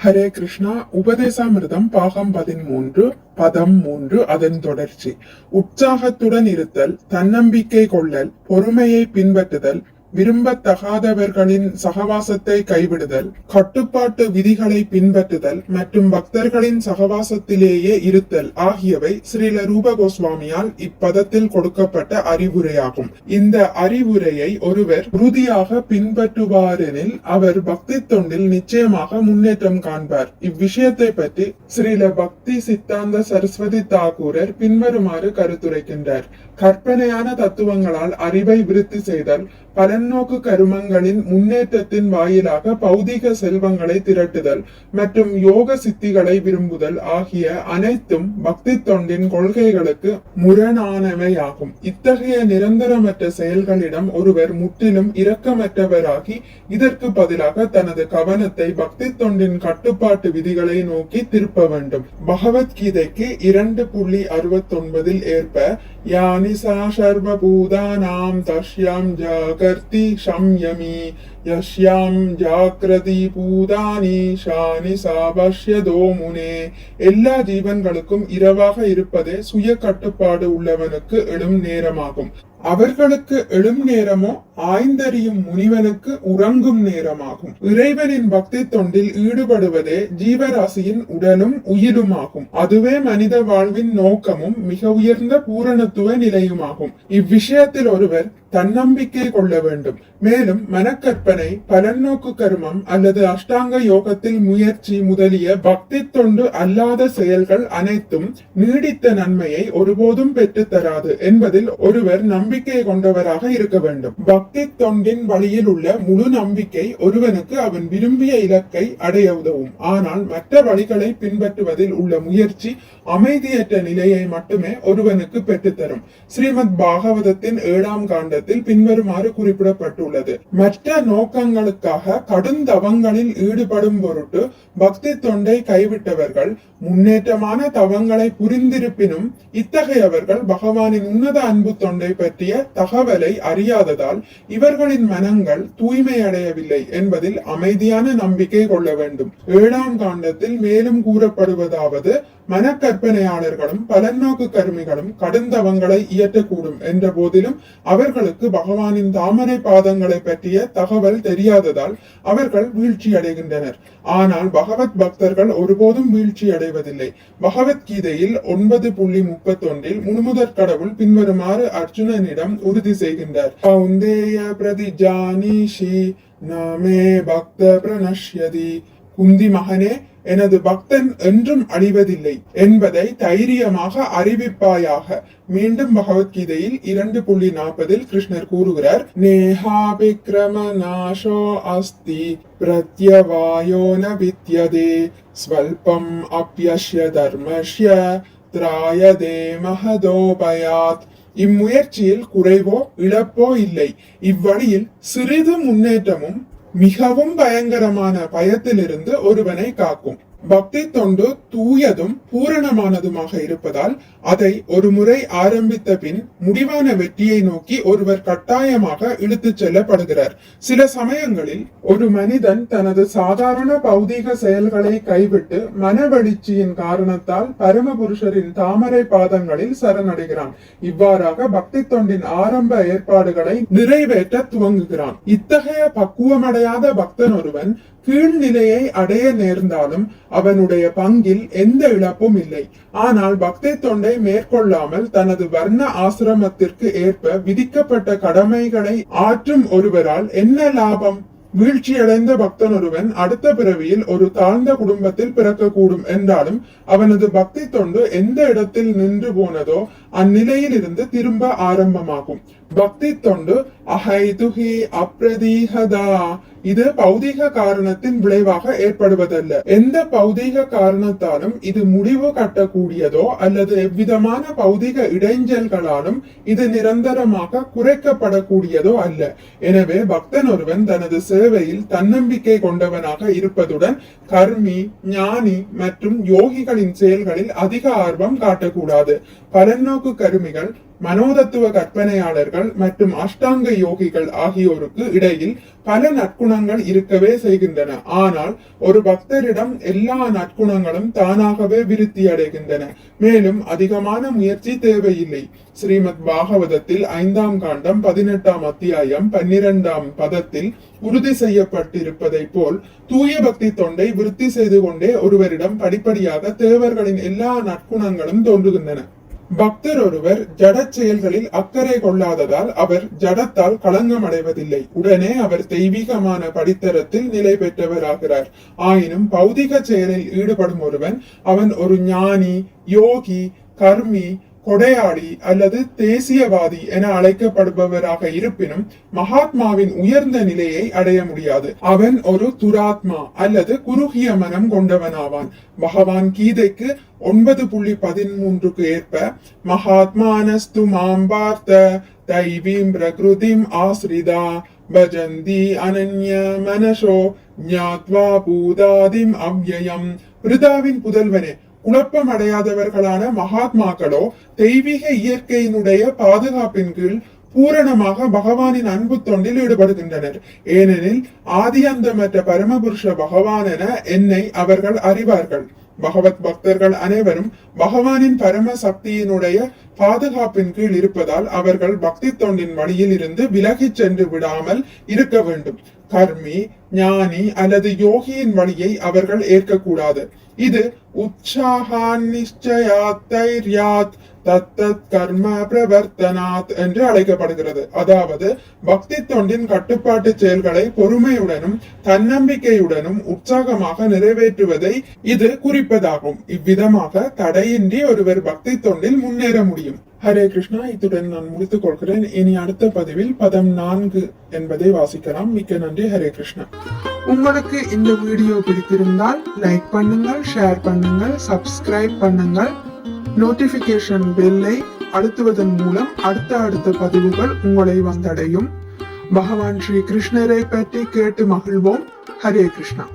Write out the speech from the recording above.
ஹரே கிருஷ்ணா. உபதேசாமிர்தம் பாகம் 13 பதம் 3 அதன் தொடர்ச்சி. உற்சாகத்துடன் இருத்தல், தன்னம்பிக்கை கொள்ளல், பொறுமையை பின்பற்றுதல், விரும்பத்தகாதவர்களின் சகவாசத்தை கைவிடுதல், கட்டுப்பாட்டு விதிகளை பின்பற்றுதல் மற்றும் பக்தர்களின் சகவாசத்திலேயே இருத்தல் ஆகியவை ஸ்ரீல ரூப கோஸ்வாமியால் இப்பதத்தில் கொடுக்கப்பட்ட அறிவுரையாகும். இந்த அறிவுரையை ஒருவர் உறுதியாக பின்பற்றுவாரெனில் அவர் பக்தி தொண்டில் நிச்சயமாக முன்னேற்றம் காண்பார். இவ்விஷயத்தை பற்றி ஸ்ரீல பக்தி சித்தாந்த சரஸ்வதி தாகூரர் பின்வருமாறு கருத்துரைக்கின்றார். கற்பனையான தத்துவங்களால் அறிவை விருத்தி செய்தல், பலநோக்கு கருமங்களின் முன்னேற்றத்தின் வாயிலாக பௌதிக செல்வங்களை திரட்டுதல் மற்றும் யோக சித்திகளை விரும்புதல் ஆகிய அனைத்தும் பக்தி தொண்டின் கொள்கைகளுக்கு முரணானவையாகும். இத்தகைய நிரந்தரமற்ற செயல்களிடம் ஒருவர் முற்றிலும் இரக்கமற்றவராகி இதற்கு பதிலாக தனது கவனத்தை பக்தி தொண்டின் கட்டுப்பாட்டு விதிகளை நோக்கி திருப்ப வேண்டும். பகவத்கீதைக்கு 2.69 ஏற்ப யானிசா சர்வபூதானாம் தஸ்யாம் ஜாகர்த்தி சம்யமி யஸ்யாம் ஜாக்ரதி பூதானி ஷானி சாபஷ்யதோ முனே. எல்லா ஜீவன்களுக்கும் இரவாக இருப்பதே சுய கட்டுப்பாடு உள்ளவனுக்கு எழும் நேரமாகும். அவர்களுக்கு எழும் நேரமோ ஆய்ந்தறியும் முனிவனுக்கு உறங்கும் நேரமாகும். இறைவனின் பக்தி தொண்டில் ஈடுபடுவதே ஜீவராசியின் உடலும் உயிருமாகும். அதுவே மனித வாழ்வின் நோக்கமும் மிக உயர்ந்த பூரணத்துவ நிலையுமாகும். இவ்விஷயத்தில் ஒருவர் தன்னம்பிக்கை கொள்ள வேண்டும். மேலும் மனக்கற்பனை, பலநோக்கு கர்மம் அல்லது அஷ்டாங்க யோகத்தில் முயற்சி முதலிய பக்தி தொண்டு அல்லாத செயல்கள் அனைத்தும் நீடித்த நன்மையை ஒருபோதும் பெற்று தராது என்பதில் ஒருவர் நம்பிக்கை கொண்டவராக இருக்க வேண்டும். பக்தி தொண்டின் வழியில் உள்ள முழு நம்பிக்கை ஒருவனுக்கு அவன் விரும்பிய இலக்கை அடைய உதவும். ஆனால் மற்ற வழிகளை பின்பற்றுவதில் உள்ள முயற்சி அமைதியற்ற நிலையை மட்டுமே ஒருவனுக்கு பெற்றுத்தரும். ஸ்ரீமத் பாகவதத்தின் 7ஆம் காண்டத்தில் பின்வருமாறு குறிப்பிடப்பட்டுள்ளது. மற்ற நோக்கங்களுக்காக கடுந்தவங்களில் ஈடுபடும் பொருட்டு பக்தி தொண்டை கைவிட்டவர்கள் முன்னேற்றமான தவங்களை புரிந்திருப்பினும் இத்தகையவர்கள் பகவானின் உன்னத அன்பு தொண்டை பற்றிய தகவலை அறியாததால் இவர்களின் மனங்கள் தூய்மை அடையவில்லை என்பதில் அமைதியான நம்பிக்கை கொள்ள வேண்டும். 7ஆம் காண்டத்தில் மேலும் கூறப்படுவதாவது, மனக்கற்பனையாளர்களும் பலநோக்கு கருமிகளும் கடுந்தவங்களை இயற்றக்கூடும் என்ற போதிலும் அவர்களுக்கு பகவானின் தாமரை பாதங்களை பற்றிய தகவல் தெரியாததால் அவர்கள் வீழ்ச்சி அடைகின்றனர். ஆனால் பகவத் பக்தர்கள் ஒருபோதும் வீழ்ச்சி அடைவதில்லை. பகவத்கீதையில் 9.31 முழுமுதற் கடவுள் பின்வருமாறு அர்ஜுனனிடம் உறுதி செய்கின்றார். கௌந்தேய பிரதிஜானீஷி நாமே பக்த பிரணஷ்யதி. குந்தி மகனே, எனது பக்தன் என்றும் அழிவதில்லை என்பதை தைரியமாக அறிவிப்பாயாக. மீண்டும் பகவத்கீதையில் 2.40 கிருஷ்ணர் கூறுகிறார், நேஹா விக்ரம நாசோ அஸ்தி பிரத்யவாயோ ந வித்யதே ஸ்வல்பம் அப்யஸ்ய தர்மஸ்ய த்ராயதே மஹதோபயாத். இம்முயற்சியில் குறைவோ இழப்போ இல்லை. இவ்வழியில் சிறிது முன்னேற்றமும் மிகவும் பயங்கரமான பயத்திலிருந்து ஒருவனை காக்கும். பக்தி தொண்டு தூயதும் பூரணமானதுமாக இருப்பதால் அதை ஒரு முறை ஆரம்பித்த பின் முடிவான வெற்றியை நோக்கி ஒருவர் கட்டாயமாக இழுத்துச் செல்லப்படுகிறார். சில சமயங்களில் ஒரு மனிதன் தனது சாதாரண பௌதீக செயல்களை கைவிட்டு மனவெழுச்சியின் காரணத்தால் பரமபுருஷரின் தாமரை பாதங்களில் சரணடைகிறான். இவ்வாறாக பக்தி தொண்டின் ஆரம்ப ஏற்பாடுகளை நிறைவேற்ற துவங்குகிறான். இத்தகைய பக்குவமடையாத பக்தன் ஒருவன் கீழ்நிலையை அடைய நேர்ந்தாலும் அவனுடைய பங்கில் எந்த இழப்பும் இல்லை. ஆனால் பக்தி தொண்டை மேற்கொள்ளாமல் தனது வர்ண ஆசிரமத்திற்கு ஏற்ப விதிக்கப்பட்ட கடமைகளை ஆற்றும் ஒருவரால் என்ன லாபம்? வீழ்ச்சியடைந்த பக்தன் ஒருவன் அடுத்த பிறவியில் ஒரு தாழ்ந்த குடும்பத்தில் பிறக்கக்கூடும் என்றாலும் அவனது பக்தி தொண்டு எந்த இடத்தில் நின்று போனதோ அந்நிலையில் இருந்து திரும்ப ஆரம்பமாகும். பக்தி தொண்டு அஹைதுஹி அப்ரதீஹதா. இது பௌதீக காரணத்தின் விளைவாக ஏற்படுவதல்ல. எந்த பௌதீக காரணத்தாலும் இது முடிவு கட்டக்கூடியதோ அல்லது எவ்விதமான பௌதீக இடைஞ்சல்களாலும் இது நிரந்தரமாக குறைக்கப்படக்கூடியதோ அல்ல. எனவே பக்தன் ஒருவன் தனது சேவையில் தன்னம்பிக்கை கொண்டவனாக இருப்பதுடன் கர்மி, ஞானி மற்றும் யோகிகளின் செயல்களில் அதிக ஆர்வம் காட்டக்கூடாது. பலநோக்கு கருமிகள் மனோதத்துவ கற்பனையாளர்கள் மற்றும் அஷ்டாங்க யோகிகள் ஆகியோருக்கு இடையில் பல நற்குணங்கள் இருக்கவே செய்கின்றன. ஆனால் ஒரு பக்தரிடம் எல்லா நற்குணங்களும் தானாகவே விருத்தி அடைகின்றன. மேலும் அதிகமான முயற்சி தேவையில்லை. ஸ்ரீமத் பாகவதத்தில் 5ஆம் காண்டம் 18ஆம் அத்தியாயம் 12ஆம் பதத்தில் உறுதி செய்யப்பட்டிருப்பதை போல் தூய பக்தி தொண்டை விருத்தி செய்து கொண்டே ஒருவரிடம் படிப்படியாக தேவர்களின் எல்லா நற்குணங்களும் தோன்றுகின்றன. பக்தர் ஒருவர் ஜட செயல்களில் அக்கறை கொள்ளாததால் அவர் ஜடத்தால் களங்கம் அடைவதில்லை. உடனே அவர் தெய்வீகமான படித்தரத்தில் நிலை பெற்றவராகிறார். ஆயினும் பௌதிக செயலில் ஈடுபடும் ஒருவன் அவன் ஒரு ஞானி, யோகி, கர்மி, கொடையாளி அல்லது தேசியவாதி என அழைக்கப்படுபவராக இருப்பினும் மகாத்மாவின் உயர்ந்த நிலையை அடைய முடியாது. அவன் ஒரு துராத்மா அல்லது குறுகிய மனம் கொண்டவனாவான். பகவான் கீதைக்கு 9.13 ஏற்ப மகாத்மானஸ்து மாம்பார்த்த தைவீம் பிரகிருதிம் ஆஸ்ரிதா பஜந்தி அனன்ய மனசோ ஞாத்வா பூதாதிம் அவ்யயம். பிருதாவின் புதல்வனே, குழப்பம் அடையாதவர்களான மகாத்மாக்களோ தெய்வீக இயற்கையினுடைய பாதுகாப்பின் கீழ் பூரணமாக பகவானின் அன்பு தொண்டில் ஈடுபடுகின்றனர். ஏனெனில் ஆதி அந்தமற்ற பரமபுருஷ பகவான் என என்னை அவர்கள் அறிவார்கள். பகவத் பக்தர்கள் அனைவரும் பகவானின் பரம சக்தியினுடைய பாதுகாப்பின் கீழ் இருப்பதால் அவர்கள் பக்தி தொண்டின் வழியில் இருந்து விலகிச் சென்று விடாமல் இருக்க வேண்டும். கர்மி, ஞானி அல்லது யோகியின் வழியை அவர்கள் ஏற்கக்கூடாது. இது உற்சாகான் நிச்சயாத் தத்தத் கர்ம பிரவர்த்தனாத் என்று அழைக்கப்படுகிறது. அதாவது பக்தி தொண்டின் கட்டுப்பாட்டு செயல்களை பொறுமையுடனும் தன்னம்பிக்கையுடனும் உற்சாகமாக நிறைவேற்றுவதை இது குறிப்பதாகும். இவ்விதமாக தடையின்றி ஒருவர் பக்தி தொண்டில் முன்னேற முடியும். ஹரே கிருஷ்ணா. இத்துடன் நான் முடித்துக் கொள்கிறேன். இனி அடுத்த பதிவில் பதம் 4 என்பதை வாசிக்கலாம். மிக்க நன்றி. ஹரே கிருஷ்ணா. உங்களுக்கு இந்த வீடியோ பிடித்திருந்தால் லைக் பண்ணுங்கள், ஷேர் பண்ணுங்கள், சப்ஸ்கிரைப் பண்ணுங்கள். நோட்டிபிகேஷன் பெல்லை அழுத்துவதன் மூலம் அடுத்த பதிவுகள் உங்களை வந்தடையும். பகவான் ஸ்ரீ கிருஷ்ணரை பற்றி கேட்டு மகிழ்வோம். ஹரே கிருஷ்ணா.